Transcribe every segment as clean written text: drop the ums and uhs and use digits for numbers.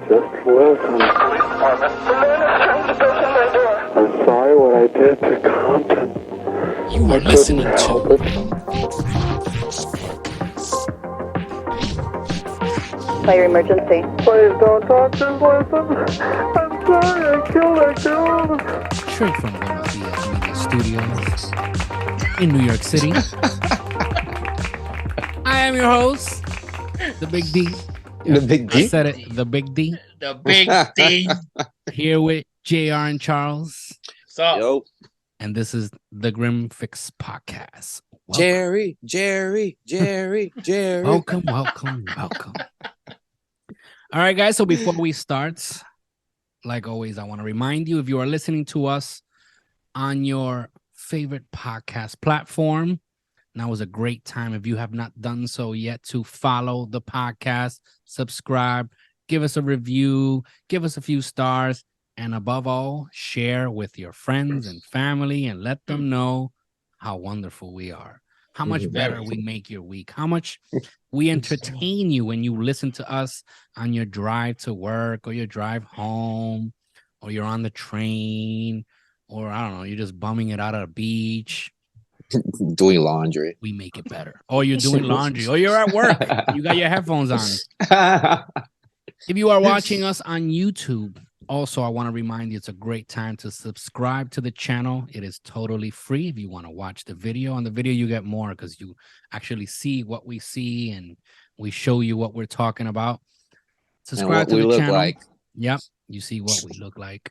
Just listen. I'm sorry what I did to Compton. You are listening to Fire emergency. Please don't touch this, listen. I'm sorry I killed that dude. straight from Buenos Dias Media Studios in New York City. I am your host, the Big D. The Big D? I said it, the Big D. The Big D. Here with JR and Charles. What's up? Yo, And this is the Grim Fix Podcast. Jerry. Welcome. All right, guys. So before we start, like always, I want to remind you, if you are listening to us on your favorite podcast platform, now is a great time, if you have not done so yet, to follow the podcast, subscribe, give us a review, give us a few stars, and above all, share with your friends and family and let them know how wonderful we are, how much better we make your week, how much we entertain you when you listen to us on your drive to work or your drive home or you're on the train or, I don't know, you're just bumming it out at a beach. Doing laundry. We make it better. Or you're doing laundry or you're at work. You got your headphones on. If you are watching us on YouTube, also, I want to remind you, it's a great time to subscribe to the channel. It is totally free if you want to watch the video. On the video, you get more because you actually see what we see and we show you what we're talking about. Subscribe to the channel. Like. Yep, you see what we look like.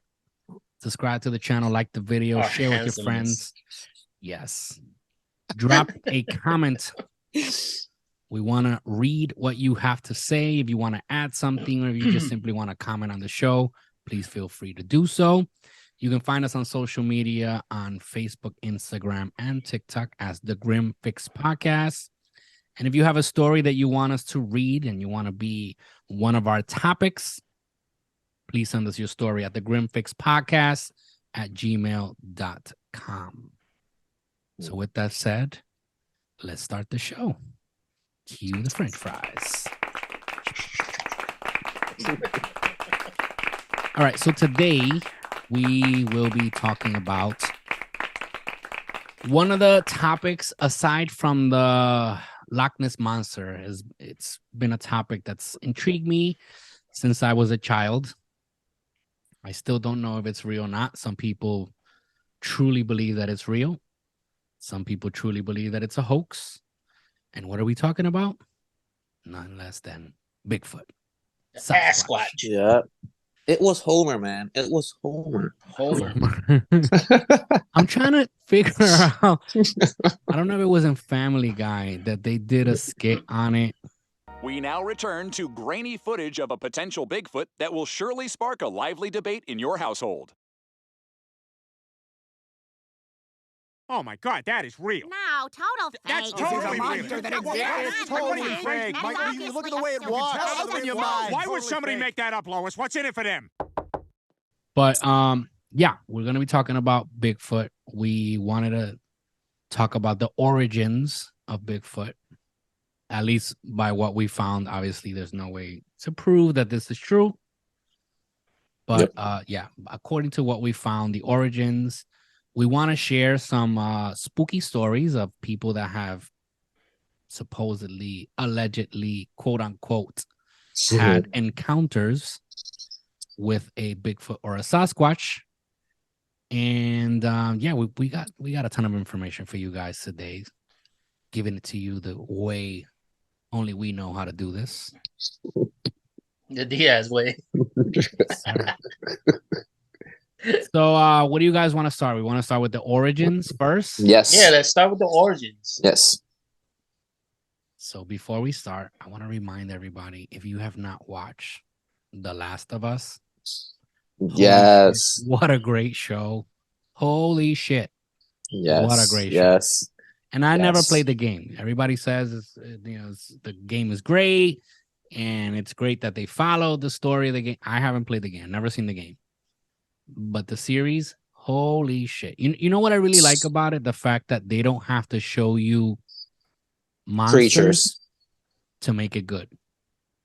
Subscribe to the channel, like the video, share with your friends. Yes. Drop a comment. We want to read what you have to say. If you want to add something or if you just simply want to comment on the show, please feel free to do so. You can find us on social media on Facebook, Instagram, and TikTok as The Grim Fix Podcast. And if you have a story that you want us to read and you want to be one of our topics, please send us your story at thegrimfixpodcast@gmail.com. So with that said, let's start the show. Cue the French fries. All right, so today we will be talking about one of the topics aside from the Loch Ness Monster. It's been a topic that's intrigued me since I was a child. I still don't know if it's real or not. Some people truly believe that it's real. Some people truly believe that it's a hoax. And what are we talking about? None less than Bigfoot. Sasquatch. Yeah. It was Homer, man. It was Homer. I'm trying to figure out. I don't know if it was in Family Guy that they did a skit on it. We now return to grainy footage of a potential Bigfoot that will surely spark a lively debate in your household. Oh my God, that is real. No, total fake. That's totally real. That It's totally fake. You look at the way it walks. Why would somebody make that up, Lois? What's in it for them? But yeah, we're gonna be talking about Bigfoot. We wanted to talk about the origins of Bigfoot, at least by what we found. Obviously, there's no way to prove that this is true. But yeah, according to what we found, the origins. We want to share some spooky stories of people that have supposedly, allegedly, quote unquote, had encounters with a Bigfoot or a Sasquatch. And yeah, we got a ton of information for you guys today, giving it to you the way only we know how to do this. The Diaz way. So what do you guys want to start? We want to start with the origins first? Yes. Yeah, let's start with the origins. Yes. So before we start, I want to remind everybody, if you have not watched The Last of Us, Yes. shit, what a great show. Holy shit. Yes. What a great show. Yes. And I never played the game. Everybody says the game is great and it's great that they followed the story of the game. I haven't played the game. Never seen the game. But the series, holy shit. You know what I really like about it? The fact that they don't have to show you monsters Creatures to make it good.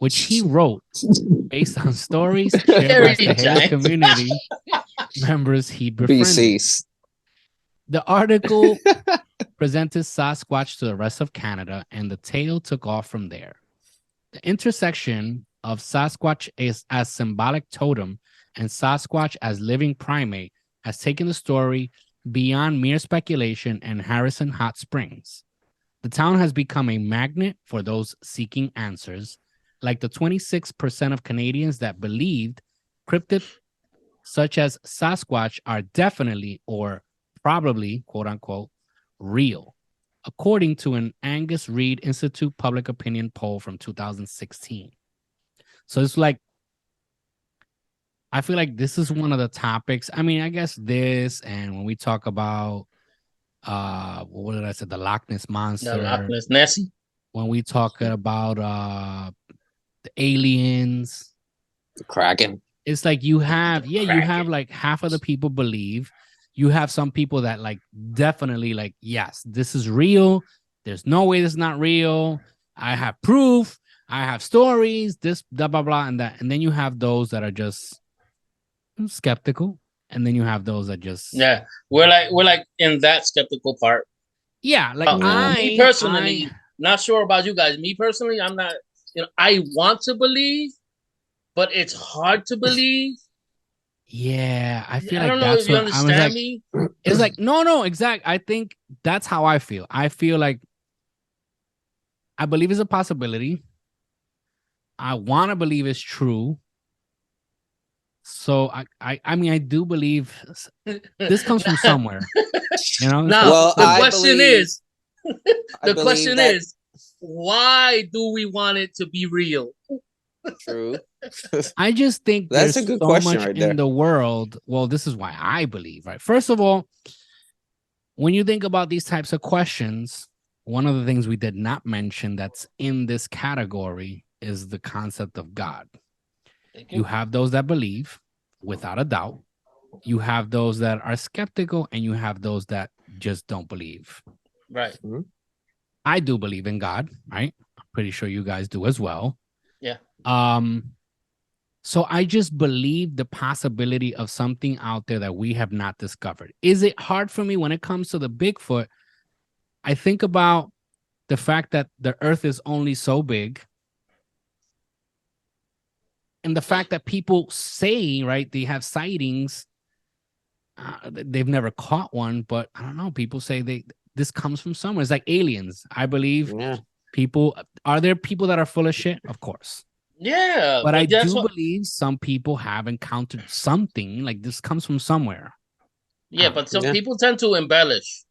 which he wrote based on stories shared by the Halo community members he befriended. BCs. The article presented Sasquatch to the rest of Canada, and the tale took off from there. The intersection of Sasquatch as symbolic totem and Sasquatch as living primate has taken the story beyond mere speculation and Harrison Hot Springs. The town has become a magnet for those seeking answers, like the 26% of Canadians that believed cryptid such as Sasquatch are definitely or probably, quote unquote, real, according to an Angus Reid Institute public opinion poll from 2016. So it's like, I feel like this is one of the topics. I mean, I guess this, and when we talk about what did I say? The Loch Ness Monster. The Loch Ness Nessie. When we talk about the aliens. The Kraken. It's like you have like half of the people believe. You have some people that like definitely like, yes, this is real. There's no way this is not real. I have proof. I have stories, this, blah, blah, blah, and that. And then you have those that are just skeptical. And then you have those that just we're like in that skeptical part. Yeah, like me personally, not sure about you guys. Me personally, I'm not. I want to believe, but it's hard to believe. Yeah, I feel I like don't know that's if you what understand me. It's like no, exact. I think that's how I feel. I feel like I believe it's a possibility. I want to believe it's true. So I mean I do believe this comes from somewhere, you know. Now the question is, why do we want it to be real? True. I just think that's there's a good so question much right there. in the world. Well, this is why I believe, right? First of all, when you think about these types of questions, one of the things we did not mention that's in this category is the concept of God. You have those that believe, without a doubt. You have those that are skeptical, and you have those that just don't believe. Right. Mm-hmm. I do believe in God, right? I'm pretty sure you guys do as well. Yeah. So I just believe the possibility of something out there that we have not discovered. Is it hard for me when it comes to the Bigfoot? I think about the fact that the earth is only so big. And the fact that people say, right, they have sightings, they've never caught one, but I don't know. People say this comes from somewhere. It's like aliens. I believe people. Are there people that are full of shit? Of course. Yeah, but I do believe some people have encountered something like this comes from somewhere. Yeah, but some people tend to embellish.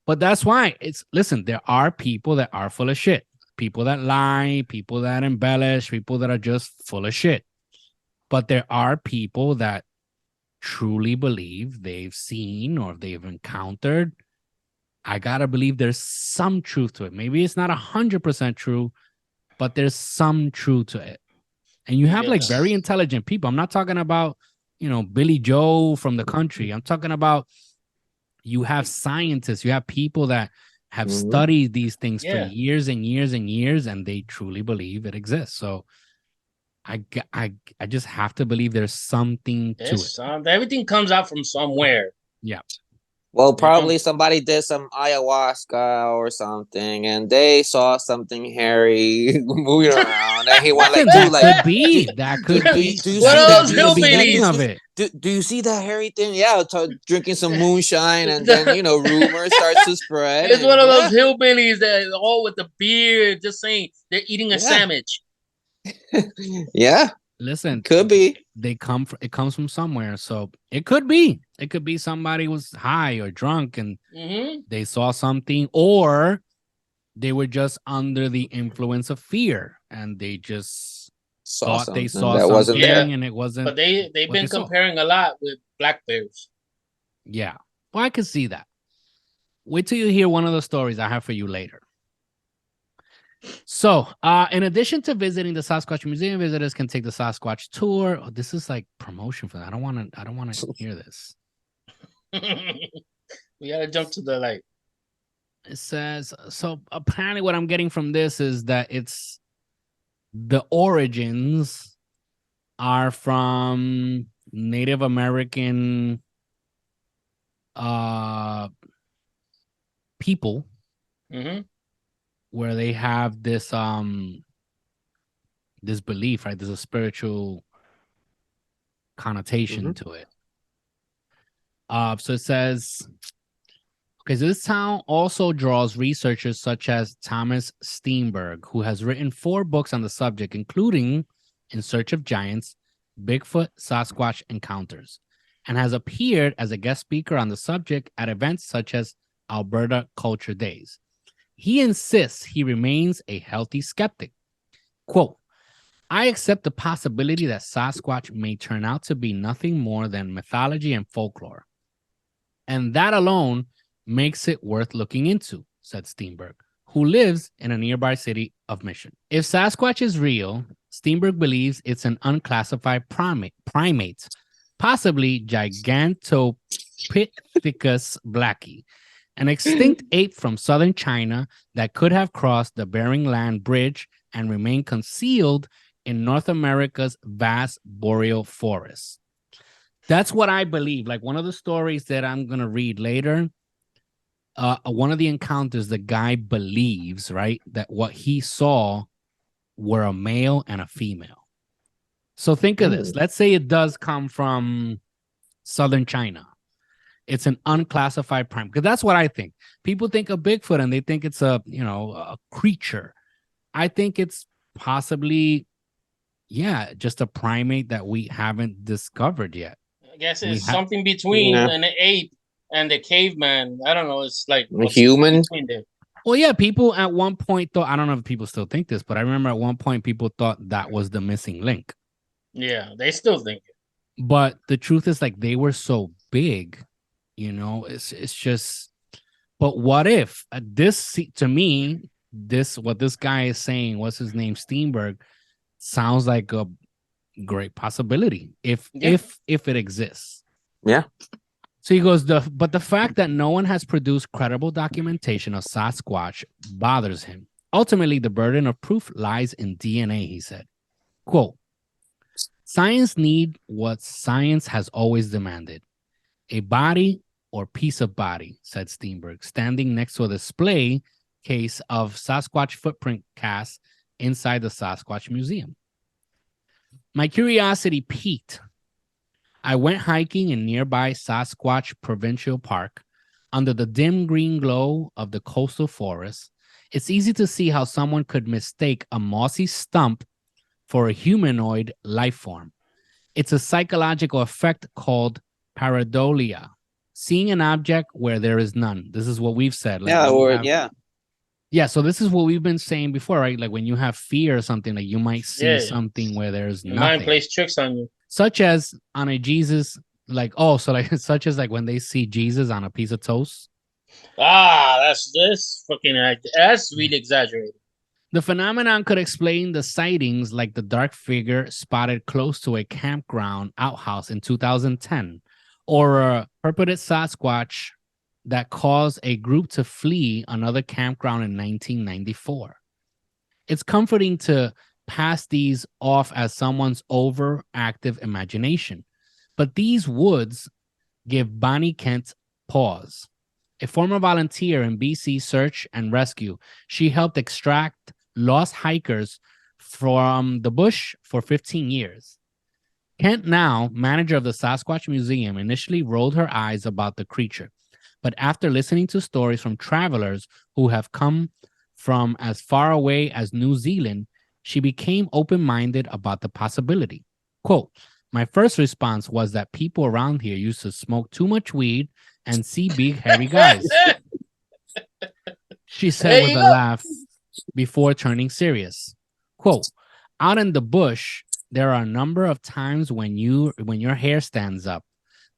But that's why listen, there are people that are full of shit. People that lie, people that embellish, people that are just full of shit. But there are people that truly believe they've seen or they've encountered. I gotta believe there's some truth to it. Maybe it's not 100% true, but there's some truth to it. And you have like very intelligent people. I'm not talking about, Billy Joe from the country. I'm talking about you have scientists, you have people that have studied these things for years and years and years, and they truly believe it exists. So I just have to believe there's something to it. Everything comes out from somewhere. Yeah. Well, probably somebody did some ayahuasca or something, and they saw something hairy moving around, and he went like, "Dude, that could be. What are those hillbillies? Do you see that hairy thing? Yeah, drinking some moonshine, and then rumors starts to spread. It's one of those hillbillies that all with the beard, just saying they're eating a sandwich. Yeah. Listen, could be. It comes from somewhere, so it could be. It could be somebody was high or drunk and they saw something, or they were just under the influence of fear and they just thought they saw something wasn't there, and it wasn't. But they've been comparing a lot with black bears. Yeah, well, I can see that. Wait till you hear one of the stories I have for you later. So, in addition to visiting the Sasquatch Museum, visitors can take the Sasquatch tour. Oh, this is like promotion for that. I don't want to hear this. We gotta jump to the light. It says, so apparently what I'm getting from this is that it's the origins are from Native American people, where they have this this belief, right? There's a spiritual connotation to it. So it says, okay, so this town also draws researchers such as Thomas Steenberg, who has written 4 books on the subject, including In Search of Giants, Bigfoot, Sasquatch Encounters, and has appeared as a guest speaker on the subject at events such as Alberta Culture Days. He insists he remains a healthy skeptic. Quote, I accept the possibility that Sasquatch may turn out to be nothing more than mythology and folklore. And that alone makes it worth looking into, said Steenberg, who lives in a nearby city of Mission. If Sasquatch is real, Steenberg believes it's an unclassified primate, possibly Gigantopithecus blackie, an extinct ape from southern China that could have crossed the Bering Land Bridge and remain concealed in North America's vast boreal forests. That's what I believe. Like one of the stories that I'm going to read later, one of the encounters, the guy believes, right, that what he saw were a male and a female. So think of this. Let's say it does come from southern China. It's an unclassified primate, because that's what I think. People think of Bigfoot and they think it's a creature. I think it's possibly, just a primate that we haven't discovered yet. I guess it's something between an ape and the caveman. I don't know. It's like a human. Well, yeah, people at one point thought, I don't know if people still think this, but I remember at one point people thought that was the missing link. Yeah, they still think it. But the truth is, like, they were so big, it's just, but what if to me, what this guy is saying, what's his name, Steenberg, sounds like a great possibility if it exists. Yeah. So he goes, but the fact that no one has produced credible documentation of Sasquatch bothers him. Ultimately, the burden of proof lies in DNA, he said. Quote, science need what science has always demanded. A body or piece of body, said Steenberg, standing next to a display case of Sasquatch footprint casts inside the Sasquatch Museum. My curiosity piqued. I went hiking in nearby Sasquatch Provincial Park under the dim green glow of the coastal forest. It's easy to see how someone could mistake a mossy stump for a humanoid life form. It's a psychological effect called pareidolia, seeing an object where there is none. This is what we've said. Yeah, so this is what we've been saying before, right? Like when you have fear or something, like you might see something where there's nothing. Mind plays tricks on you. Such as on a Jesus, such as like when they see Jesus on a piece of toast. That's really exaggerated. The phenomenon could explain the sightings like the dark figure spotted close to a campground outhouse in 2010, or a purported Sasquatch that caused a group to flee another campground in 1994. It's comforting to pass these off as someone's overactive imagination, but these woods give Bonnie Kent pause. A former volunteer in BC Search and Rescue, she helped extract lost hikers from the bush for 15 years. Kent, now manager of the Sasquatch Museum, initially rolled her eyes about the creature, but after listening to stories from travelers who have come from as far away as New Zealand, she became open-minded about the possibility. Quote, my first response was that people around here used to smoke too much weed and see big, hairy guys. She said with a laugh before turning serious. Quote, out in the bush, there are a number of times when your hair stands up.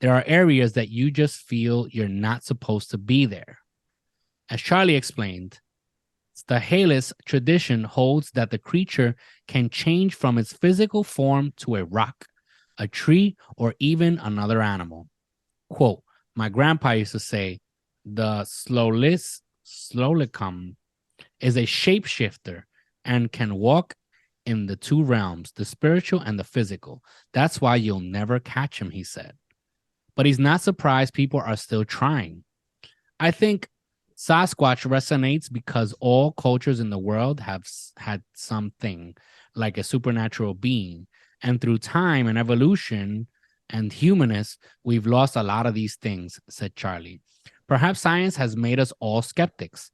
There are areas that you just feel you're not supposed to be there. As Charlie explained, the Halis tradition holds that the creature can change from its physical form to a rock, a tree, or even another animal. Quote, my grandpa used to say, the Slolicum is a shapeshifter and can walk in the two realms, the spiritual and the physical. That's why you'll never catch him, he said. But he's not surprised people are still trying. I think Sasquatch resonates because all cultures in the world have had something like a supernatural being. And through time and evolution and humanists, we've lost a lot of these things, said Charlie. Perhaps science has made us all skeptics.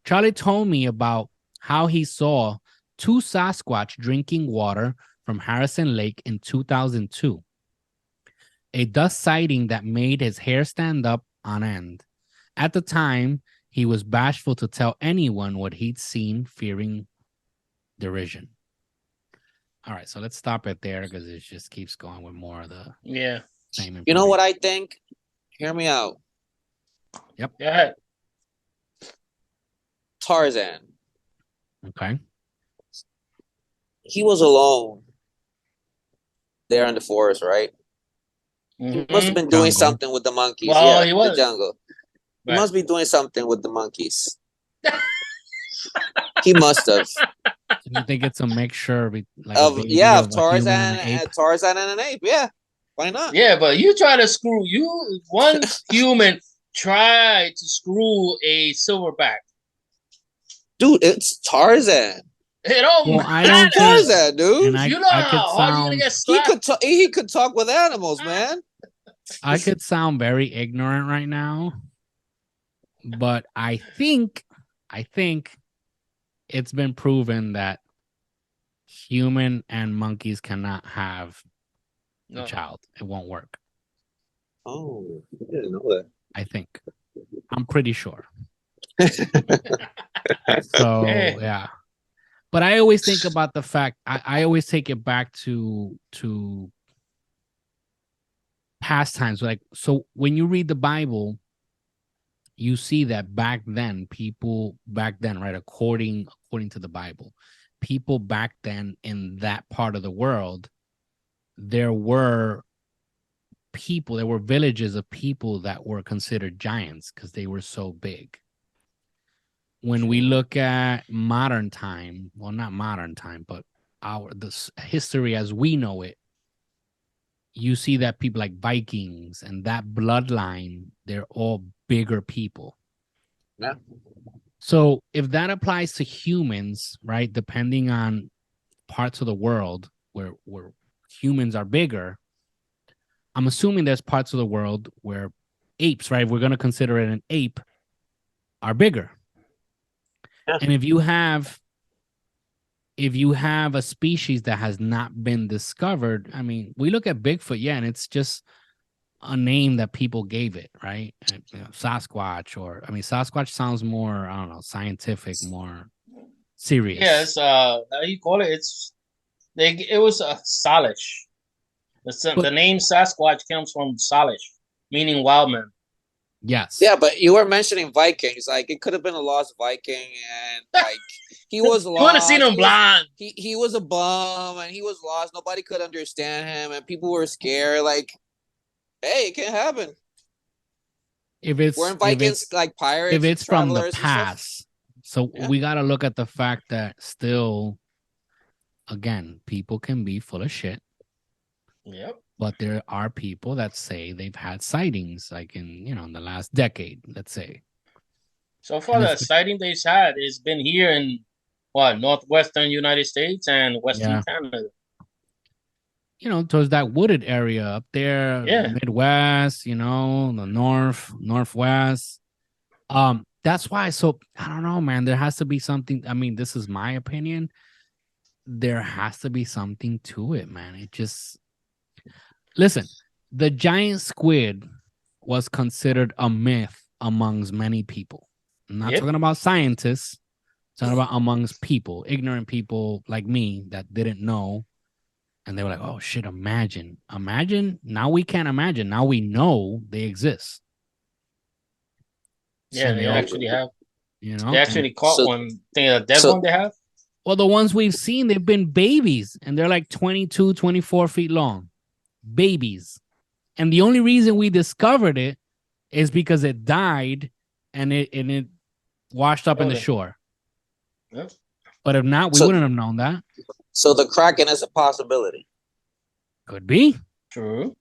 Charlie told me about how he saw 2 Sasquatch drinking water from Harrison Lake in 2002. A dust sighting that made his hair stand up on end. At the time, he was bashful to tell anyone what he'd seen, fearing derision. All right, so let's stop it there because it just keeps going with more of the same. You know what I think? Hear me out. Yep. Yeah. Tarzan. Okay. He was alone there in the forest, right? He must have been doing something with the monkeys. Well, he was. The jungle. He must be doing something with the monkeys. He must have. You think it's a mixture of Tarzan and an ape. Yeah, why not? Yeah, but you try to screw one human tried to screw a silverback. Dude, it's Tarzan. It don't matter. Tarzan, dude. You know how hard you're gonna get slapped. He could talk with animals, man. I could sound very ignorant right now, but I think it's been proven that human and monkeys cannot have a child. It won't work. Oh, I didn't know that. I think. I'm pretty sure. So, yeah. But I always think about the fact, I always take it back to past times. Like, so when you read the Bible, you see that back then, right, according to the Bible, people back then in that part of the world, there were villages of people that were considered giants because they were so big. When we look at modern time, well, not modern time, but the history as we know it, you see that people like Vikings and that bloodline, they're all bigger people. Yeah. So if that applies to humans, right, depending on parts of the world where humans are bigger, I'm assuming there's parts of the world where apes, right, if we're going to consider it an ape, are bigger. Yeah. And if you have a species that has not been discovered, I mean, we look at Bigfoot, and it's just a name that people gave it, right? Sasquatch, Sasquatch sounds more, I don't know, scientific, more serious. Yes, how you call it? It was a Salish. The name Sasquatch comes from Salish, meaning wild man. Yes. Yeah, but you were mentioning Vikings. Like, it could have been a lost Viking, and like he was lost. You would have seen him blind. He was a bum, and he was lost. Nobody could understand him, and people were scared. Like, hey, it can happen. Weren't Vikings like pirates? If it's from the past, so we got to look at the fact that still, again, people can be full of shit. Yep. But there are people that say they've had sightings, like in the last decade, let's say. So far, the sighting they've had has been here in northwestern United States and western Canada. Towards that wooded area up there, the Midwest, the Northwest. That's why. So I don't know, man. There has to be something. I mean, this is my opinion. There has to be something to it, man. It just. Listen, the giant squid was considered a myth amongst many people. I'm not talking about scientists. I'm talking about amongst people, ignorant people like me that didn't know. And they were like, oh, shit, imagine. Now we can't imagine. Now we know they exist. Yeah, so they actually have. They actually caught one. Think of the dead one they have? Well, the ones we've seen, they've been babies. And they're like 22, 24 feet long. Babies. And the only reason we discovered it is because it died and it washed up in the shore. Yep. But if not, we So- wouldn't have known that. So the Kraken is a possibility. Could be. True.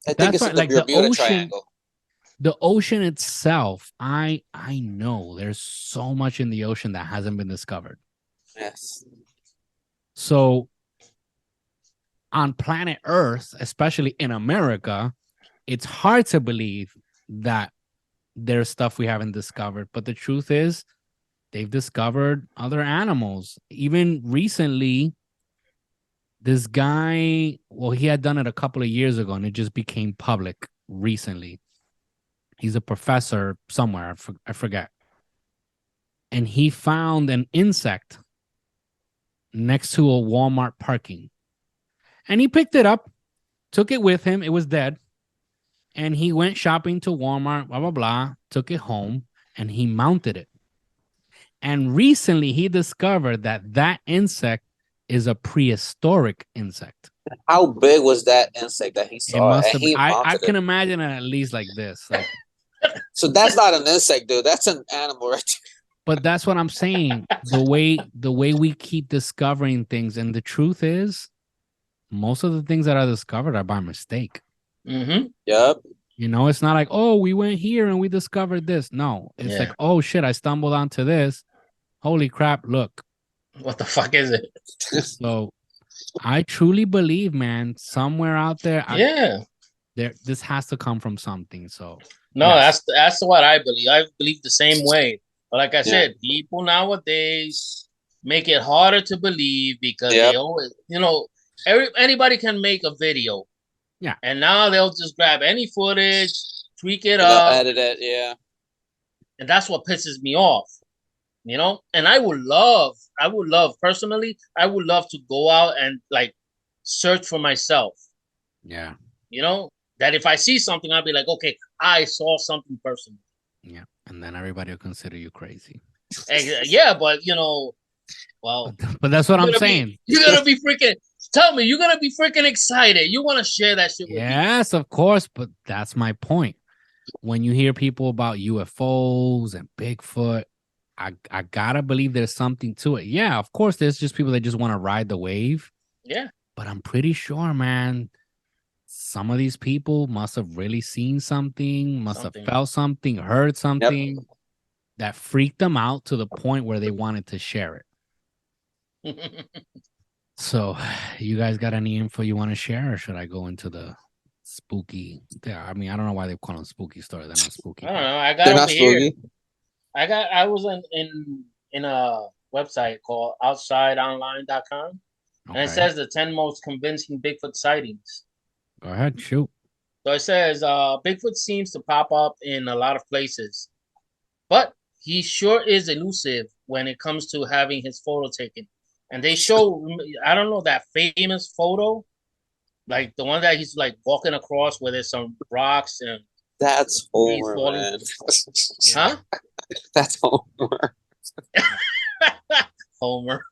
I think That's it's why, in the like, the Bermuda ocean- Triangle. The ocean itself, I know there's so much in the ocean that hasn't been discovered. Yes. So on planet Earth, especially in America, it's hard to believe that there's stuff we haven't discovered. But the truth is, they've discovered other animals. Even recently, this guy, well, he had done it a couple of years ago, and it just became public recently. He's a professor somewhere, I forget. And he found an insect next to a Walmart parking. And he picked it up, took it with him. It was dead. And he went shopping to Walmart, blah, blah, blah, took it home, and he mounted it. And recently he discovered that that insect is a prehistoric insect. How big was that insect that he It saw? must And have he I mounted can it. imagine it at least like this. Like, So that's not an insect, dude. That's an animal right there. but that's what I'm saying. The way we keep discovering things, and the truth is, most of the things that are discovered are by mistake. Mm-hmm. Yep. You know, it's not like, oh, we went here and we discovered this. No, it's like, oh shit, I stumbled onto this. Holy crap, look. What the fuck is it? So I truly believe, man, somewhere out there, this has to come from something. So no, yes. that's what I believe. I believe the same way. But like I said, people nowadays make it harder to believe because they always, anybody can make a video. Yeah. And now they'll just grab any footage, tweak it And up, they'll edit it, yeah. And that's what pisses me off. You know? And I would love personally, I would love to go out and like search for myself. Yeah. You know? That if I see something, I'll be like, okay, I saw something personally. Yeah. And then everybody will consider you crazy. Yeah, but well, but that's what I'm saying. You're gonna be freaking. Tell me, you're gonna be freaking excited. You want to share that shit with me? Yes, of course. But that's my point. When you hear people about UFOs and Bigfoot, I gotta believe there's something to it. Yeah, of course, there's just people that just want to ride the wave. Yeah, but I'm pretty sure, man, some of these people must have really seen something, have felt something, heard something that freaked them out to the point where they wanted to share it. So, you guys got any info you want to share, or should I go into the spooky? Yeah, I mean, I don't know why they call them spooky stories. They're not spooky. I don't know. I got They're over not here. spooky. I was in a website called outsideonline.com, and it says the 10 most convincing Bigfoot sightings. Go ahead, shoot. So it says Bigfoot seems to pop up in a lot of places, but he sure is elusive when it comes to having his photo taken. And they show, I don't know, that famous photo, like the one that he's like walking across where there's some rocks and that's Homer, man. Huh? That's Homer. Homer.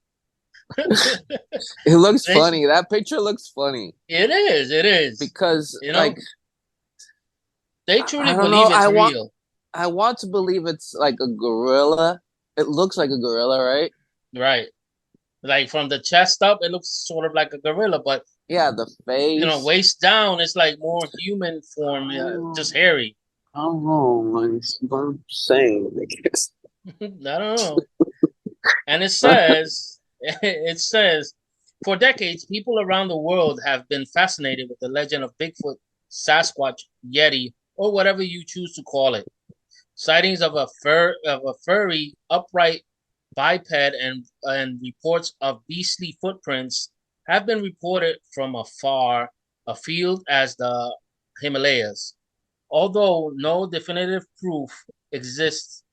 It looks funny. That picture looks funny. It is. Because like they truly believe real. I want to believe it's like a gorilla. It looks like a gorilla, right? Right. Like from the chest up, it looks sort of like a gorilla, but yeah, the face, waist down, it's like more human form, just hairy. I don't know. I'm saying, I guess. I don't know. And it says, for decades, people around the world have been fascinated with the legend of Bigfoot, Sasquatch, Yeti, or whatever you choose to call it. Sightings of a furry, upright biped and reports of beastly footprints have been reported from afar afield as the Himalayas. Although no definitive proof exists,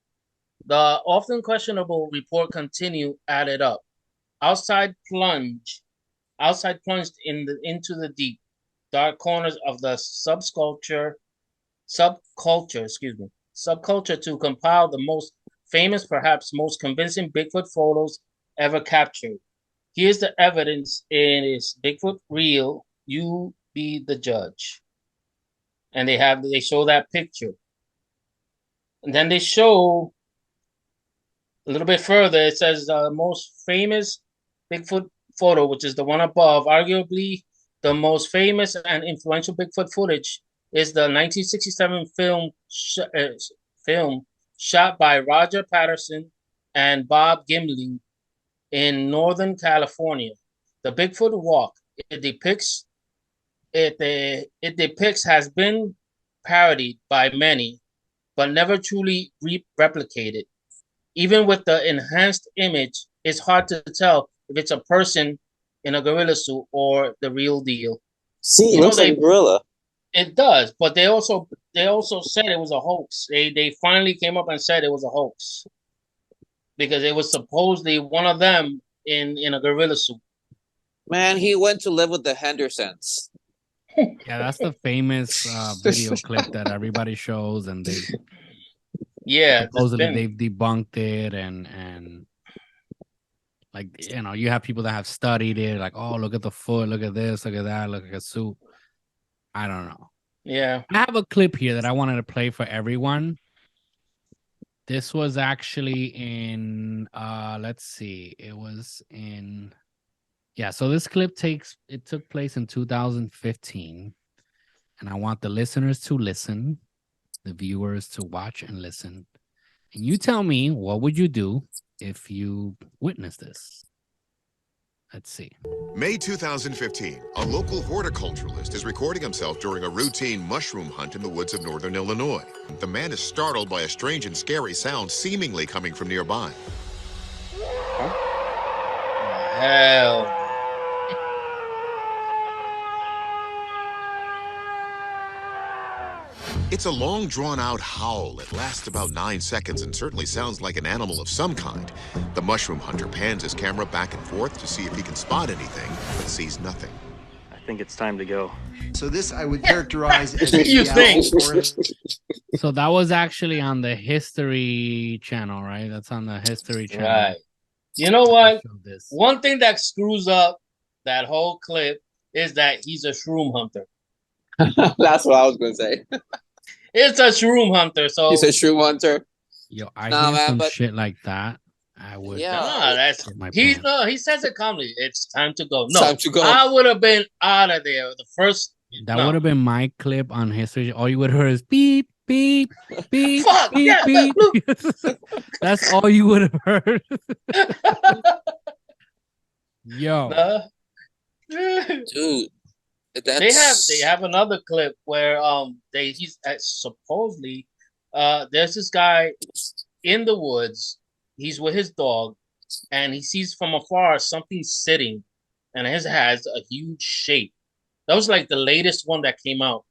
the often questionable report continue added up. Outside plunged into the deep, dark corners of the subculture, to compile the most famous, perhaps most convincing Bigfoot photos ever captured. Here's the evidence. Is Bigfoot real? You be the judge. And they show that picture. And then they show A little bit further, it says the most famous Bigfoot photo, which is the one above, arguably the most famous and influential Bigfoot footage, is the 1967 film shot by Roger Patterson and Bob Gimlin in Northern California. The Bigfoot walk it depicts has been parodied by many, but never truly replicated. Even with the enhanced image, it's hard to tell if it's a person in a gorilla suit or the real deal. See, it looks like a gorilla. It does, but they also said it was a hoax. They finally came up and said it was a hoax because it was supposedly one of them in a gorilla suit. Man, he went to live with the Hendersons. Yeah, that's the famous video clip that everybody shows, and they supposedly they've debunked it, and like, you know, you have people that have studied it, like, oh, look at the foot, look at this, look at that, look at a suit. I don't know. Yeah, I have a clip here that I wanted to play for everyone. This was actually in let's see, it was in so this clip took place in 2015, and I want the listeners to listen, the viewers to watch and listen, and you tell me, what would you do if you witnessed this? Let's see. May 2015, a local horticulturalist is recording himself during a routine mushroom hunt in the woods of northern Illinois. The man is startled by a strange and scary sound seemingly coming from nearby. Hell. It's a long, drawn-out howl. It lasts about 9 seconds and certainly sounds like an animal of some kind. The mushroom hunter pans his camera back and forth to see if he can spot anything, but sees nothing. I think it's time to go. So this I would characterize as you think? So that was actually on the History Channel, right? That's on the History Channel. Right. You know what? One thing that screws up that whole clip is that he's a shroom hunter. That's what I was going to say. It's a shroom hunter. So he's a shroom hunter. Yo, I hear some shit like that. I would. Yeah, he says it calmly. It's time to go. No, time to go. I would have been out of there the first. That would have been my clip on History. All you would have heard is beep, beep, beep, Fuck, beep, yeah, beep. That's all you would have heard. Yo, dude. They have another clip where he's supposedly there's this guy in the woods. He's with his dog, and he sees from afar something sitting, and it has a huge shape. That was like the latest one that came out,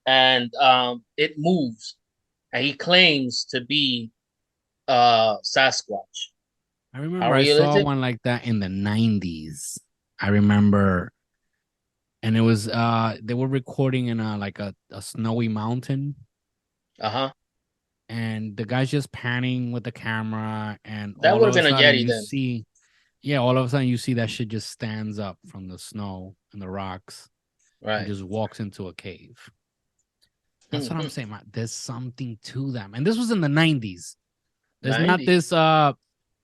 and it moves, and he claims to be Sasquatch. I remember I saw one like that in the 90s. I remember. And it was they were recording in a snowy mountain. Uh-huh. And the guy's just panning with the camera, and that would have been a Yeti then. All of a sudden you see that shit just stands up from the snow and the rocks. Right. And just walks into a cave. That's what I'm saying. There's something to them. And this was in the 90s. There's not this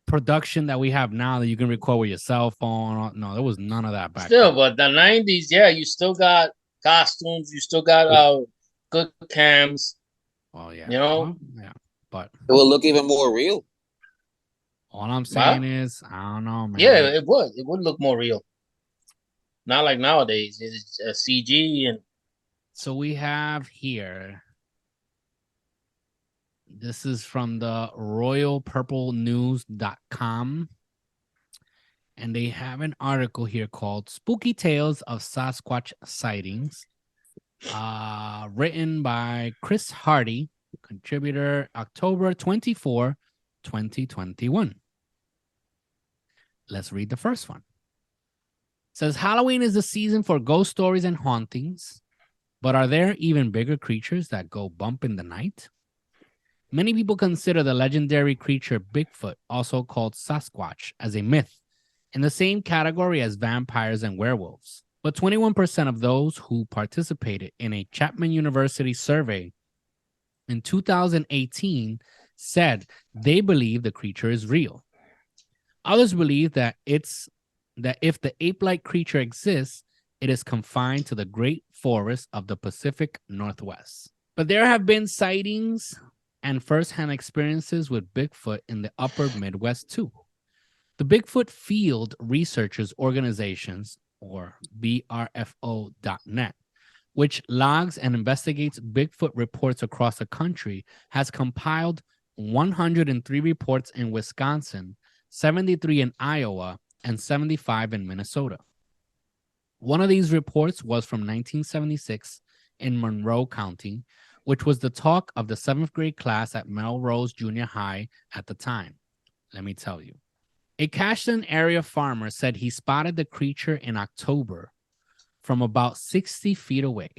production that we have now that you can record with your cell phone. No, there was none of that back then. But the 90s, you still got costumes, you still got good cams. Well, yeah. You know? Yeah. But it will look even more real. All I'm saying is, I don't know, man. Yeah, it would. It would look more real. Not like nowadays. It's a CG and so we have here. This is from the royalpurplenews.com. And they have an article here called Spooky Tales of Sasquatch Sightings, written by Chris Hardy, contributor, October 24, 2021. Let's read the first one. It says, Halloween is the season for ghost stories and hauntings, but are there even bigger creatures that go bump in the night? Many people consider the legendary creature Bigfoot, also called Sasquatch, as a myth, in the same category as vampires and werewolves. But 21% of those who participated in a Chapman University survey in 2018 said they believe the creature is real. Others believe that if the ape-like creature exists, it is confined to the great forests of the Pacific Northwest. But there have been sightings and first-hand experiences with Bigfoot in the upper Midwest too. The Bigfoot Field Researchers Organizations, or BRFO.net, which logs and investigates Bigfoot reports across the country, has compiled 103 reports in Wisconsin, 73 in Iowa, and 75 in Minnesota. One of these reports was from 1976 in Monroe County, which was the talk of the 7th grade class at Melrose Junior High at the time. Let me tell you. A Cashton area farmer said he spotted the creature in October from about 60 feet away,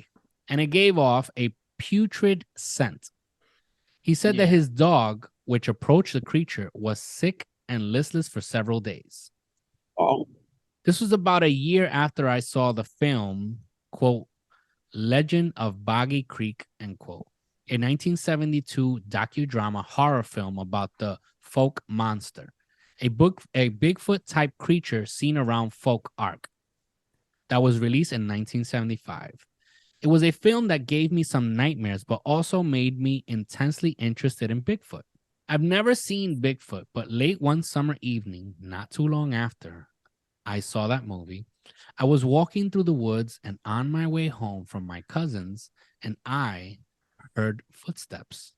and it gave off a putrid scent. He said that his dog, which approached the creature, was sick and listless for several days. Oh. This was about a year after I saw the film, quote, Legend of Boggy Creek, end quote, a 1972 docudrama horror film about the folk monster, a Bigfoot-type creature seen around Folk Ark that was released in 1975. It was a film that gave me some nightmares, but also made me intensely interested in Bigfoot. I've never seen Bigfoot, but late one summer evening, not too long after I saw that movie, I was walking through the woods and on my way home from my cousin's, and I heard footsteps.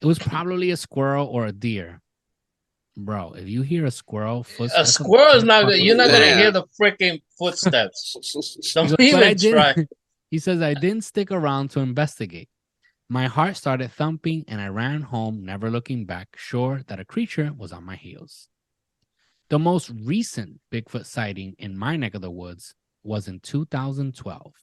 It was probably a squirrel or a deer. Bro, if you hear a squirrel footsteps, a squirrel is not good. You're not gonna hear the freaking footsteps. Don't even try. He says, I didn't stick around to investigate. My heart started thumping and I ran home, never looking back, sure that a creature was on my heels. The most recent Bigfoot sighting in my neck of the woods was in 2012.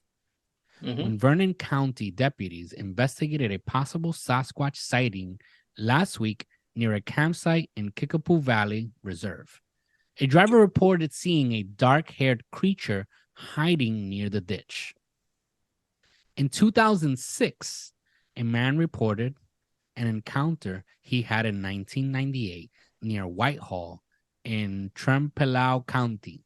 When Vernon County deputies investigated a possible Sasquatch sighting last week near a campsite in Kickapoo Valley Reserve. A driver reported seeing a dark-haired creature hiding near the ditch. In 2006, a man reported an encounter he had in 1998 near Whitehall in Trempealeau County.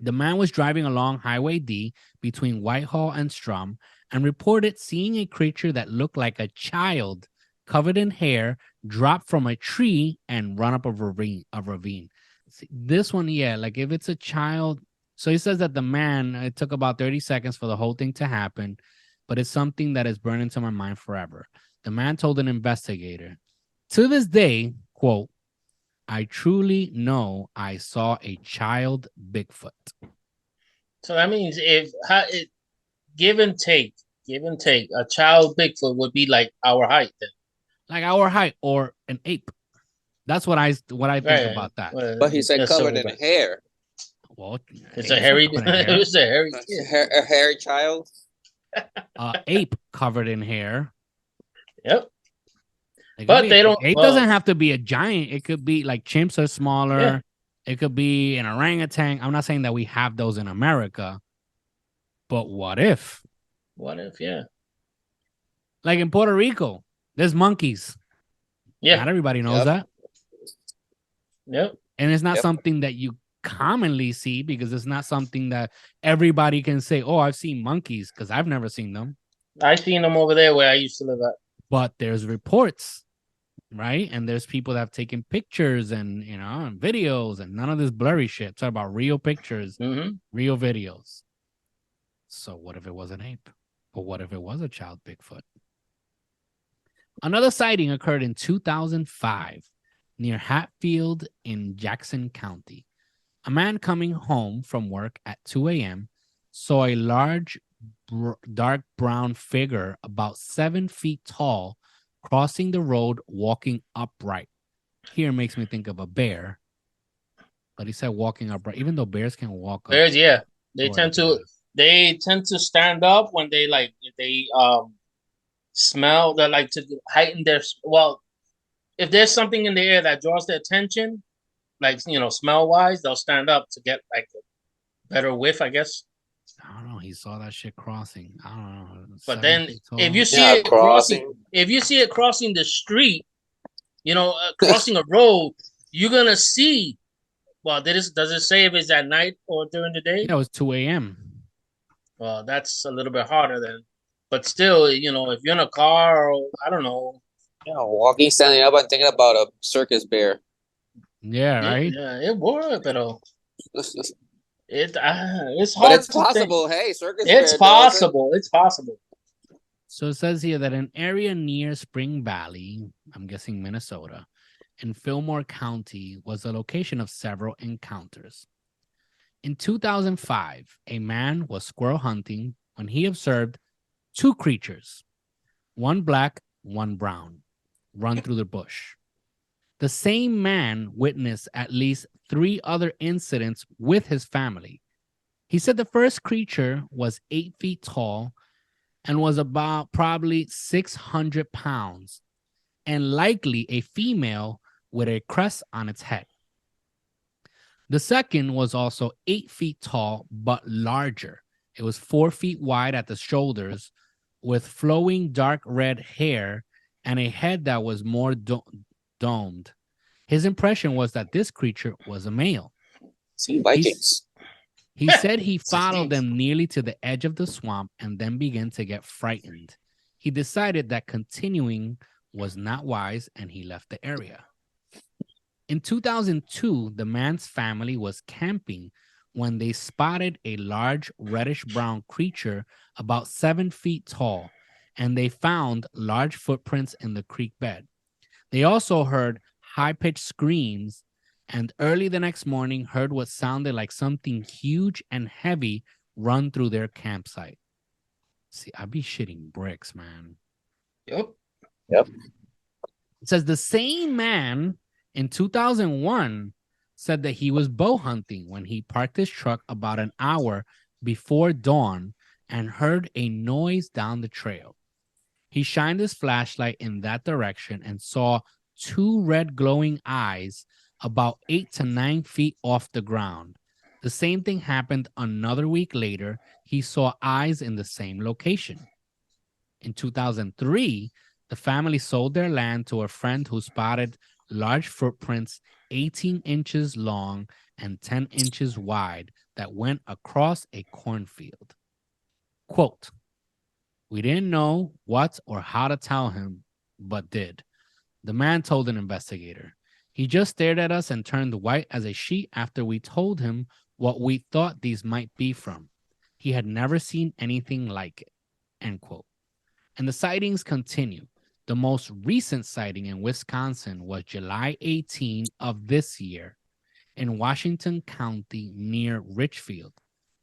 The man was driving along Highway D between Whitehall and Strum and reported seeing a creature that looked like a child covered in hair drop from a tree and run up a ravine. See, this one, like if it's a child. So he says that the man, it took about 30 seconds for the whole thing to happen, but it's something that is burned into my mind forever. The man told an investigator, to this day, quote, I truly know I saw a child Bigfoot. So that means give and take, a child Bigfoot would be like our height then. Like our height or an ape. That's what I think about that. But he said covered in hair. Well, it's a hairy. It was a hairy. A hairy child. Ape covered in hair. Yep. But they don't. Ape doesn't have to be a giant. It could be like chimps are smaller. Yeah. It could be an orangutan. I'm not saying that we have those in America, but what if? What if? Yeah. Like in Puerto Rico, there's monkeys. Yeah. Not everybody knows that. Yep. And it's not something that you commonly see because it's not something that everybody can say, oh, I've seen monkeys, because I've never seen them. I've seen them over there where I used to live at. But there's reports, right? And there's people that have taken pictures and, and videos and none of this blurry shit. Talk about real pictures, real videos. So what if it was an ape? Or what if it was a child Bigfoot? Another sighting occurred in 2005 near Hatfield in Jackson County. A man coming home from work at 2 a.m. saw a large, dark brown figure about 7 feet tall crossing the road walking upright. Here makes me think of a bear. But he said walking upright, even though bears can walk bears, up. Yeah. They tend to stand up when they smell, that like to heighten their, well, if there's something in the air that draws their attention, like, smell wise, they'll stand up to get like a better whiff, I guess. I don't know. He saw that shit crossing. I don't know. But then if you see it crossing the street, crossing a road, you're gonna see. Well, does it say if it's at night or during the day? Yeah, it was 2 a.m. Well, that's a little bit harder then. But still, if you're in a car or I don't know. Walking, standing up, and thinking about a circus bear. Yeah, right. Yeah, it would, but it's hard. But it's possible. Hey, circus bear. It's possible. It's possible. So it says here that an area near Spring Valley, I'm guessing Minnesota, in Fillmore County was the location of several encounters. In 2005, a man was squirrel hunting when he observed two creatures, one black, one brown, run through the bush. The same man witnessed at least 3 other incidents with his family. He said the first creature was 8 feet tall and was about probably 600 pounds, and likely a female with a crest on its head. The second was also 8 feet tall, but larger. It was 4 feet wide at the shoulders, with flowing dark red hair and a head that was more domed. His impression was that this creature was a male. See, Vikings. He said he followed them nearly to the edge of the swamp and then began to get frightened. He decided that continuing was not wise and he left the area. In 2002, the man's family was camping when they spotted a large reddish-brown creature about 7 feet tall, and they found large footprints in the creek bed. They also heard high-pitched screams, and early the next morning heard what sounded like something huge and heavy run through their campsite. See, I'd be shitting bricks, man. Yep. It says the same man in 2001 said that he was bow hunting when he parked his truck about an hour before dawn and heard a noise down the trail. He shined his flashlight in that direction and saw 2 red glowing eyes about 8 to 9 feet off the ground. The same thing happened another week later. He saw eyes in the same location. In 2003, the family sold their land to a friend who spotted large footprints 18 inches long and 10 inches wide that went across a cornfield. Quote, "We didn't know what or how to tell him, but did," the man told an investigator. "He just stared at us and turned white as a sheet after we told him what we thought these might be from. He had never seen anything like it," end quote. And the sightings continue. The most recent sighting in Wisconsin was July 18 of this year in Washington County near Richfield,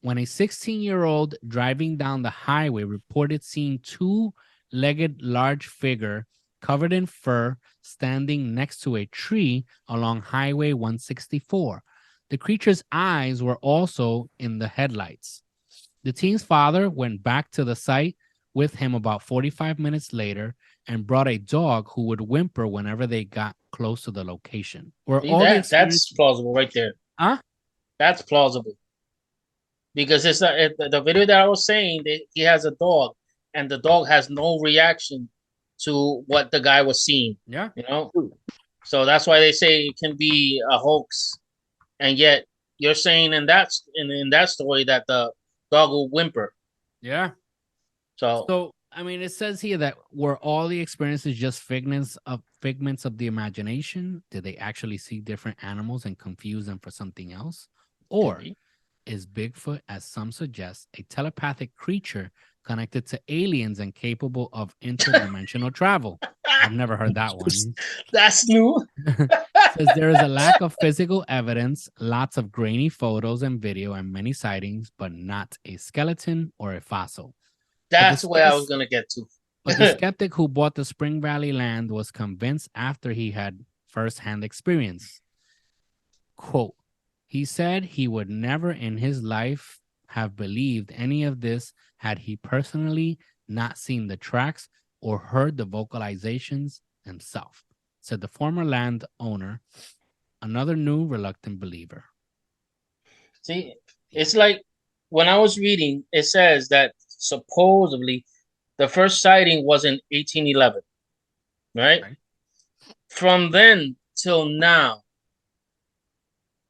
when a 16-year-old driving down the highway reported seeing 2-legged large figure covered in fur standing next to a tree along Highway 164. The creature's eyes were also in the headlights. The teen's father went back to the site with him about 45 minutes later and brought a dog who would whimper whenever they got close to the location. That's plausible right there. Huh? That's plausible. Because it's the video that I was saying, that he has a dog, and the dog has no reaction to what the guy was seeing. Yeah. So that's why they say it can be a hoax. And yet you're saying in that story that the dog will whimper. Yeah. So I mean, it says here that were all the experiences just figments of the imagination? Did they actually see different animals and confuse them for something else? Or is Bigfoot, as some suggest, a telepathic creature connected to aliens and capable of interdimensional travel? I've never heard that one. That's new. Says there is a lack of physical evidence, lots of grainy photos and video, and many sightings, but not a skeleton or a fossil. That's where I was going to get to. But the skeptic who bought the Spring Valley land was convinced after he had firsthand experience. Quote, he said he would never in his life have believed any of this had he personally not seen the tracks or heard the vocalizations himself, said the former landowner, another new reluctant believer. See, it's like when I was reading, it says that supposedly the first sighting was in 1811, right? from then till now,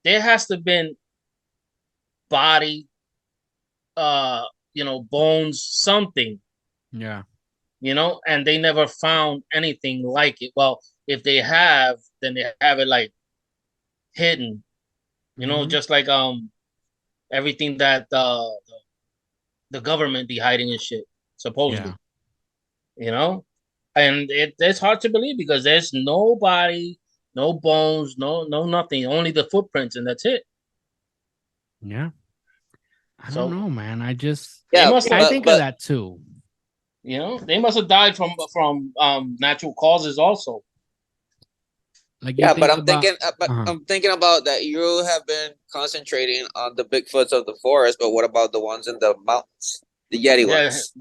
there has to have been body, bones, something, Yeah. And they never found anything like it. Well, if they have, then they have it like hidden, just like everything that the government be hiding and shit, supposedly, and it's hard to believe because there's no body, no bones, no nothing, only the footprints, and that's it. Yeah. I don't know, man. I think of that too. They must have died from natural causes also. Like but I'm thinking about that. You have been concentrating on the Bigfoots of the forest, but what about the ones in the mountains, the Yeti ones?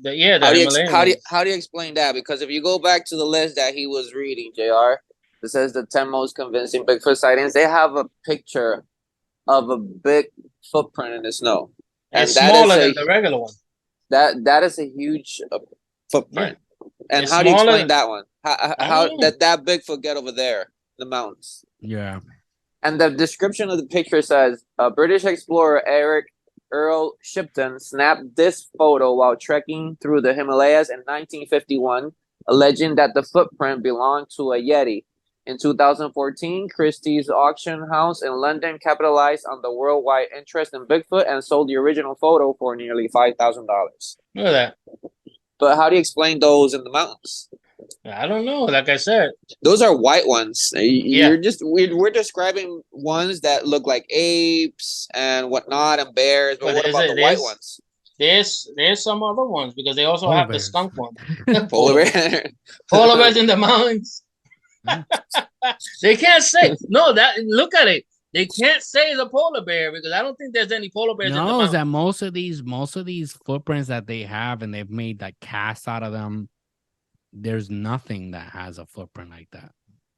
How do you explain that? Because if you go back to the list that he was reading, Jr., it says the 10 most convincing Bigfoot sightings. They have a picture of a big footprint in the snow, and it's smaller than the regular one. That is a huge footprint. Yeah. And how do you explain that one? How did that Bigfoot get over there? The mountains. Yeah. And the description of the picture says British explorer Eric Earl Shipton snapped this photo while trekking through the Himalayas in 1951, alleging that the footprint belonged to a Yeti. In 2014, Christie's auction house in London capitalized on the worldwide interest in Bigfoot and sold the original photo for nearly $5,000. Look at that. But how do you explain those in the mountains? I don't know. Like I said, those are white ones. We're describing ones that look like apes and whatnot and bears. But what about the white ones? There's some other ones because they also have the skunk one. Polar bear. Polar bears in the mountains. They can't say no. Look at it. They can't say it's a polar bear because I don't think there's any polar bears in the mountains. Is that most of these footprints that they have and they've made like casts out of them. There's nothing that has a footprint like that.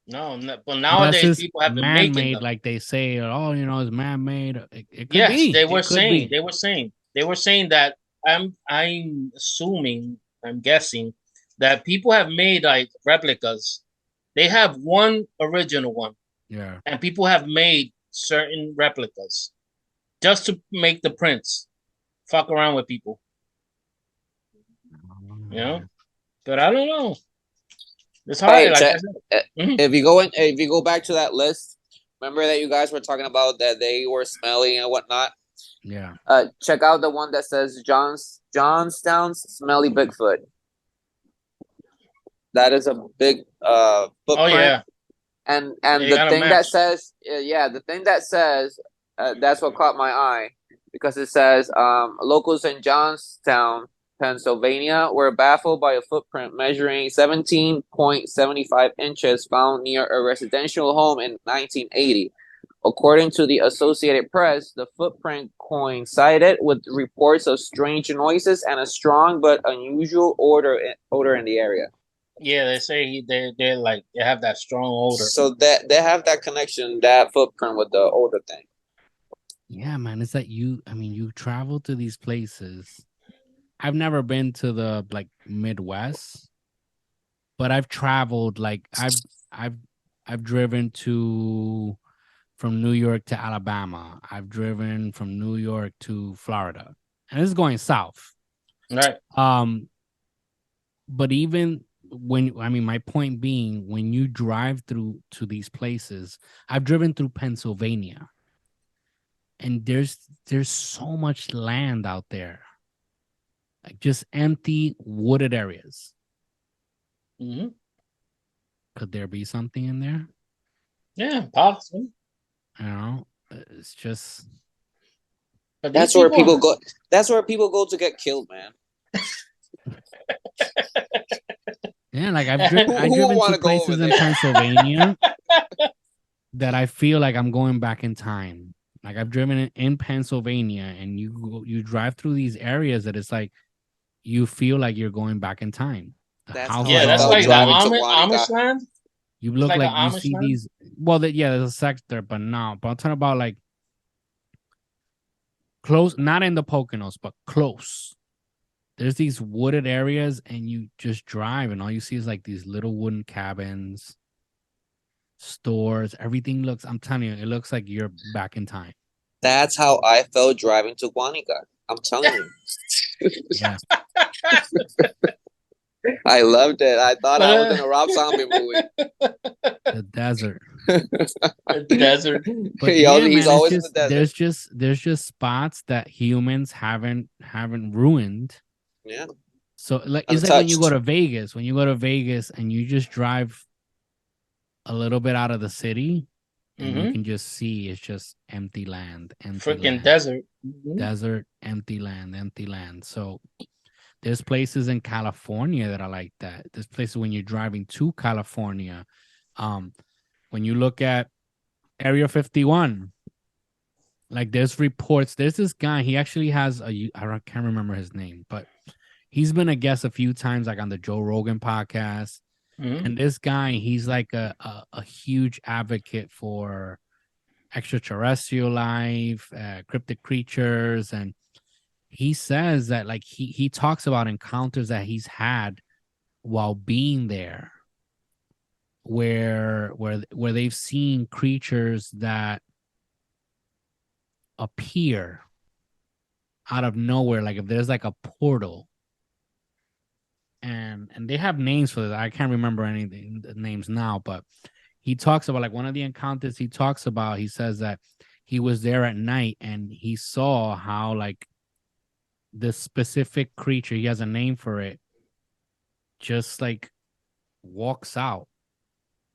No, but nowadays people have been making them. Like they say, it's man-made. It could yes, be. They were saying that. I'm assuming, I'm guessing that people have made like replicas. They have one original one. Yeah. And people have made certain replicas just to make the prints. Fuck around with people. But I don't know. It's hard. Hey, if you go back to that list, remember that you guys were talking about that they were smelly and whatnot. Yeah. Check out the one that says Johnstown's Smelly Bigfoot. That is a big footprint. Oh yeah. And the thing that says that's what caught my eye because it says locals in Johnstown, Pennsylvania were baffled by a footprint measuring 17.75 inches found near a residential home in 1980. According to the Associated Press, the footprint coincided with reports of strange noises and a strong but unusual odor in the area. Yeah, they say they're like they have that strong odor. So that they have that connection, that footprint with the odor thing. Yeah, man, it's that you travel to these places. I've never been to the like Midwest, but I've traveled like I've driven from New York to Alabama. I've driven from New York to Florida, and this is going south. Right. But even my point being, when you drive through to these places, I've driven through Pennsylvania, and there's so much land out there. Like just empty wooded areas. Mm-hmm. Could there be something in there? Yeah, possibly. I don't know. It's just. But that's where people go. That's where people go to get killed, man. Yeah, like I've driven to places in Pennsylvania that I feel like I'm going back in time. Like I've driven in Pennsylvania, and you drive through these areas that it's like. You feel like you're going back in time. That's like the Amish land. You look like you see land? These. Well, there's a sector, but no. But I'm talking about like close, not in the Poconos, but close. There's these wooded areas, and you just drive, and all you see is like these little wooden cabins. stores. Everything looks, I'm telling you, it looks like you're back in time. That's how I felt driving to Guanica. I'm telling you. Yeah. I loved it. I thought I was in a Rob Zombie movie. The desert. The desert. But He's yeah, man, always it's in the just desert. there's just spots that humans haven't ruined. Yeah. So like it's like when you go Untouched. to Vegas, and you just drive a little bit out of the city, and you can just see it's just empty land, Freaking desert. desert, empty land. So there's places in California that are like that. There's places when you're driving to California. When you look at Area 51, like there's reports. There's this guy. He actually has I can't remember his name, but he's been a guest a few times, like on the Joe Rogan podcast. And this guy, he's like a huge advocate for extraterrestrial life, cryptic creatures, and he says that like he talks about encounters that he's had while being there, where they've seen creatures that appear out of nowhere, like if there's like a portal, and they have names for this. I can't remember any the names now, but he talks about like one of the encounters he talks about. He says that he was there at night and he saw how like this specific creature, he has a name for it, just like walks out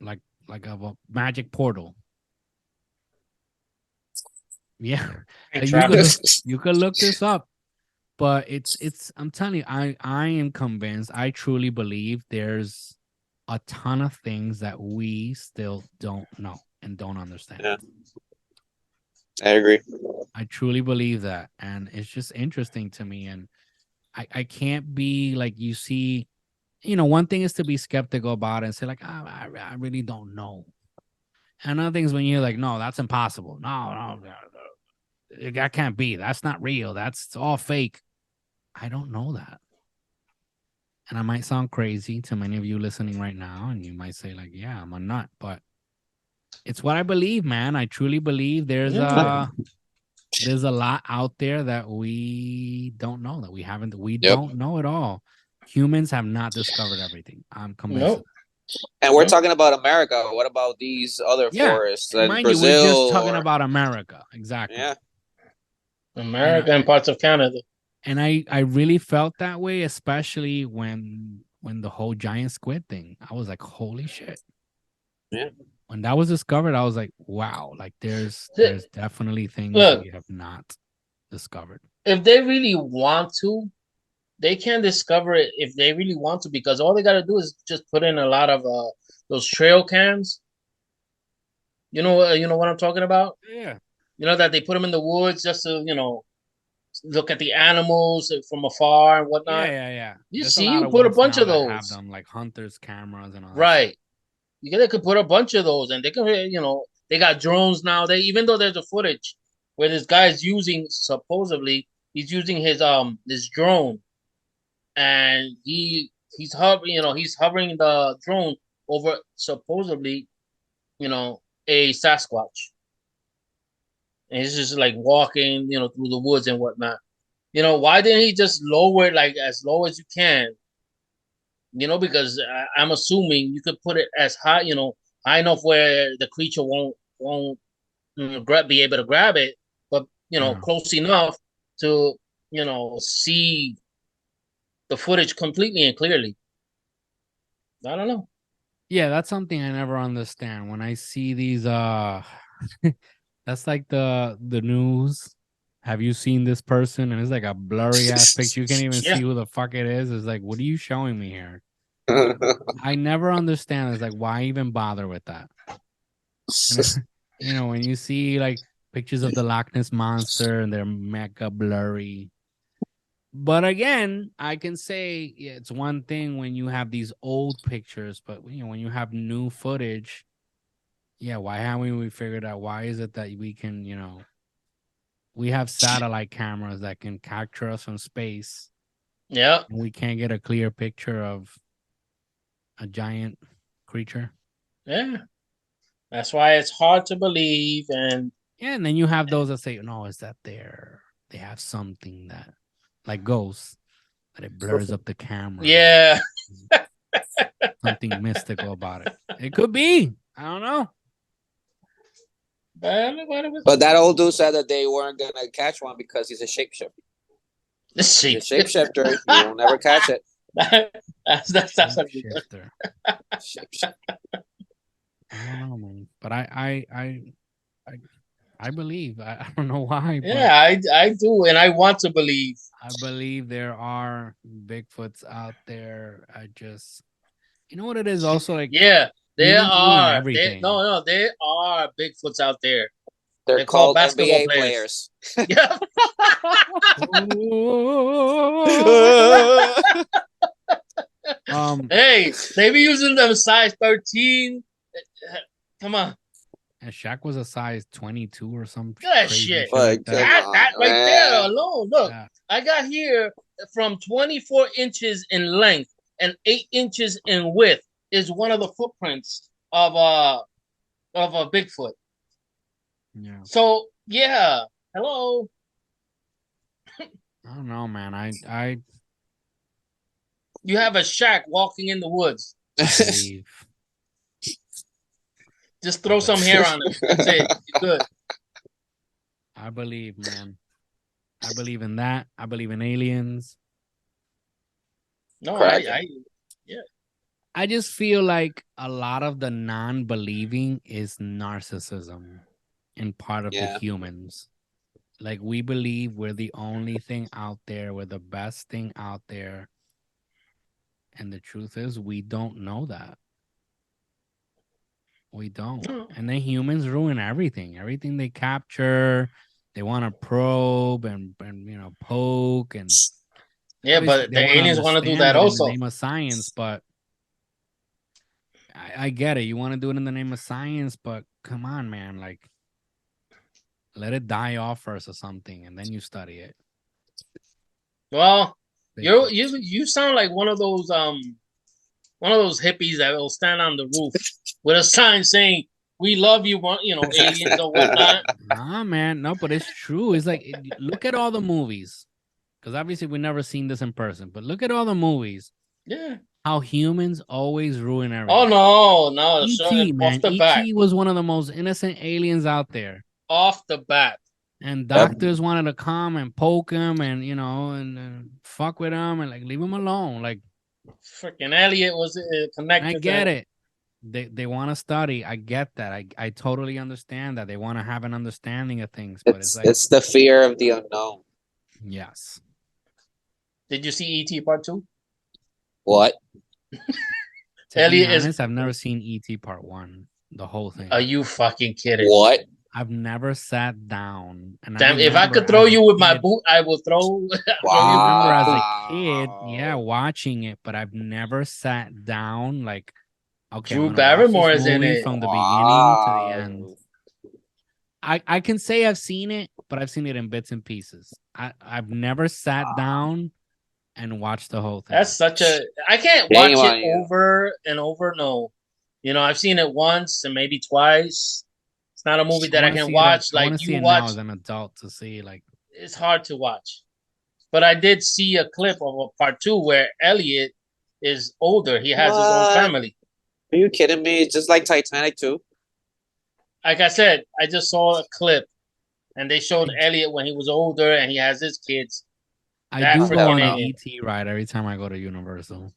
like of a magic portal. Yeah. You could look this up, but it's I'm telling you, I am convinced, I truly believe there's a ton of things that we still don't know and don't understand. Yeah. I agree. I truly believe that, and it's just interesting to me, and I can't be like, you see, one thing is to be skeptical about it and say like, I really don't know. And another thing is when you're like, no, that's impossible. No, that can't be. That's not real. It's all fake. I don't know that. And I might sound crazy to many of you listening right now, and you might say like, yeah, I'm a nut, but it's what I believe, man. I truly believe there's a lot out there that we don't know, that we haven't, don't know at all. Humans have not discovered everything. I'm convinced of that. And we're talking about America. What about these other forests? Mind Brazil, you, we're just talking about America. Exactly. Yeah. America and parts of Canada. And I really felt that way, especially when the whole giant squid thing. I was like, holy shit. Yeah. When that was discovered, I was like, wow, like there's definitely things that we have not discovered. If they really want to, they can discover it if they really want to, because all they got to do is just put in a lot of those trail cams. You know what I'm talking about? Yeah. You know that they put them in the woods just to, look at the animals from afar and whatnot. Yeah. You There's see, you put a bunch of those. Have them like hunters cameras and all that. Right. They could put a bunch of those, and they can, they got drones now. Even though there's a footage where this guy is supposedly he's using his this drone, and he's hovering, he's hovering the drone over supposedly, a Sasquatch, and he's just like walking, through the woods and whatnot. Why didn't he just lower it like as low as you can? Because I'm assuming you could put it as high, high enough where the creature won't be able to grab it, but close enough to see the footage completely and clearly. I don't know. Yeah, that's something I never understand when I see these. That's like the news. Have you seen this person? And it's like a blurry ass picture. You can't even see who the fuck it is. It's like, what are you showing me here? I never understand. It's like, why even bother with that? When you see like pictures of the Loch Ness monster and they're mega blurry. But again, I can say it's one thing when you have these old pictures, but when you have new footage, why haven't we figured out? Why is it that we can, we have satellite cameras that can capture us from space. Yeah. And we can't get a clear picture of a giant creature. Yeah. That's why it's hard to believe. And and then you have those that say, no, is that they have something that, like ghosts, that it blurs up the camera. yeah. Something mystical about it. It could be. I don't know. But that old dude said that they weren't gonna catch one because he's a shapeshifter. He's a shapeshifter. You will never catch it. That's Shapeshifter. Shapeshifter. I don't know, man. But I believe. I don't know why. But Yeah, I do, and I want to believe. I believe there are Bigfoots out there. I just, you know what it is. Also, like, Yeah, there humans ruin are. everything. No, there are Bigfoots out there. They're called basketball basketball players. Yeah. Hey, they be using them size 13. Come on. And Shaq was a size 22 or something. Look at that shit. Like That right man. there alone. Look, Yeah. I got here from 24 inches in length and 8 inches in width is one of the footprints of a Bigfoot. Yeah. So yeah, hello. I don't know, man. I You have a Shaq walking in the woods. believe. Just throw some hair on it. That's it. You're good. I believe, man. I believe in that. I believe in aliens. No, yeah. I just feel like a lot of the non-believing is narcissism in part of the humans. Like, we believe we're the only thing out there, we're the best thing out there. And the truth is, we don't know that. We don't. And then humans ruin everything. Everything they capture, they want to probe and poke and yeah, but the aliens want to do that also. In the name of science, but I get it. You want to do it in the name of science, but come on, man. Like, let it die off first or something, and then you study it. Well, you sound like one of those hippies that will stand on the roof with a sign saying, "We love you," aliens or whatnot. Nah, man, no, but it's true. It's like, look at all the movies, because obviously we've never seen this in person. But look at all the movies. Yeah. How humans always ruin everything. Oh no, E.T., man. E.T. was one of the most innocent aliens out there. Off the bat. And doctors wanted to come and poke him and, and fuck with him and, like, leave him alone. Like, freaking Elliot was connected. I get it. They want to study. I get that. I totally understand that. They want to have an understanding of things. But it's like, it's the fear of the unknown. Yes. Did you see E.T. Part 2? What? Elliot honest, I've never seen E.T. Part 1. The whole thing. Are you fucking kidding? What? I've never sat down. And damn, if I could throw you with my boot, I will throw. I remember as a kid, watching it, but I've never sat down. Like, okay, Drew Barrymore is in movie it from the beginning to the end. I can say I've seen it, but I've seen it in bits and pieces. I've never sat down and watched the whole thing. That's such a. I can't watch it over and over. No, I've seen it once and maybe twice. It's not a movie that I can watch. I Like see you it watch now as an adult to see. Like, it's hard to watch. But I did see a clip of a part 2 where Elliot is older. He has his own family. Are you kidding me? It's just like Titanic too. Like I said, I just saw a clip, and they showed Elliot when he was older, and he has his kids. I do go on an ET ride every time I go to Universal.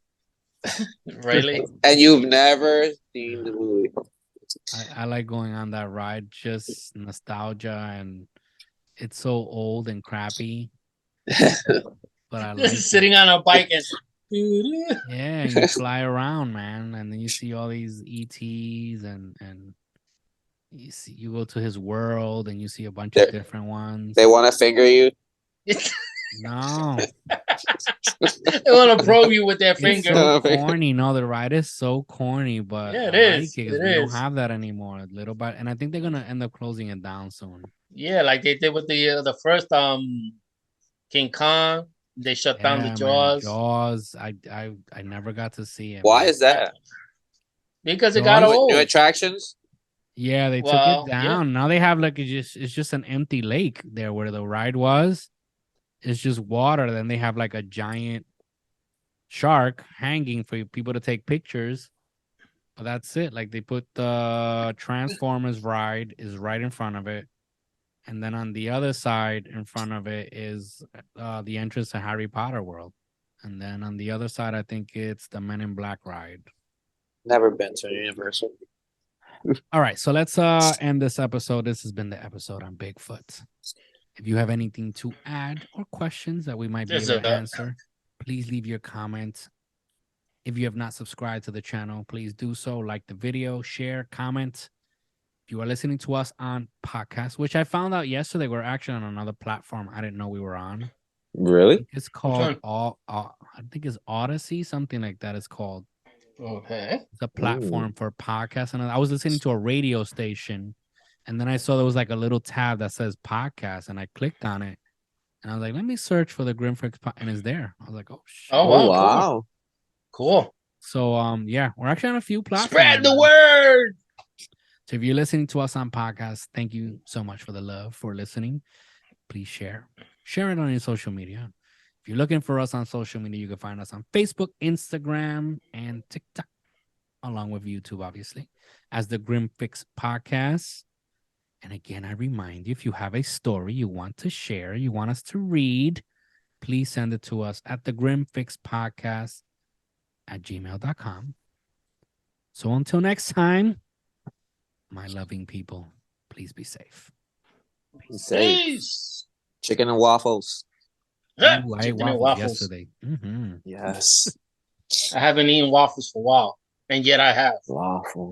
Really? And you've never seen the movie? I like going on that ride, just nostalgia, and it's so old and crappy. But I like sitting on a bike and and you fly around, man, and then you see all these ETs, and you go to his world and you see a bunch of different ones. They want to finger you? No. They want to probe you with their finger. So corny. No, the ride is so corny, but yeah, it is. We don't have that anymore. Little bit, and I think they're gonna end up closing it down soon. Yeah, like they did with the first King Kong. They shut down the Jaws. Man, Jaws. I never got to see it. Why is that? Because it got old. New attractions. Yeah, they took Well, it down. Now they have like it's just an empty lake there where the ride was. It's just water. Then they have like a giant shark hanging for people to take pictures. But that's it. Like they put the Transformers ride is right in front of it. And then on the other side in front of it is the entrance to Harry Potter World. And then on the other side, I think it's the Men in Black ride. Never been to Universal. All right, so let's end this episode. This has been the episode on Bigfoot. If you have anything to add or questions that we might be able to answer, please leave your comments. If you have not subscribed to the channel, please do so. Like the video, share, comment. If you are listening to us on podcast, which I found out yesterday, we're actually on another platform I didn't know we were on. Really? It's called I think it's Odyssey, something like that. It's called. Okay. It's a platform for podcasts, and I was listening to a radio station, and then I saw there was like a little tab that says podcast, and I clicked on it, and I was like, let me search for the Grim Fix, and it's there. I was like, oh shit. Oh wow. Cool. So yeah, we're actually on a few platforms. Spread the word. So if you're listening to us on podcasts, thank you so much for the love for listening. Please share it on your social media. If you're looking for us on social media, you can find us on Facebook, Instagram, and TikTok, along with YouTube, obviously, as the Grim Fix Podcast. And again, I remind you, if you have a story you want to share, you want us to read, please send it to us at the Grim Fix Podcast at gmail.com. So until next time, my loving people, please be safe. Peace. Chicken and waffles. Ooh, I ate waffles yesterday. Yes. I haven't eaten waffles for a while, and yet I have. Waffles.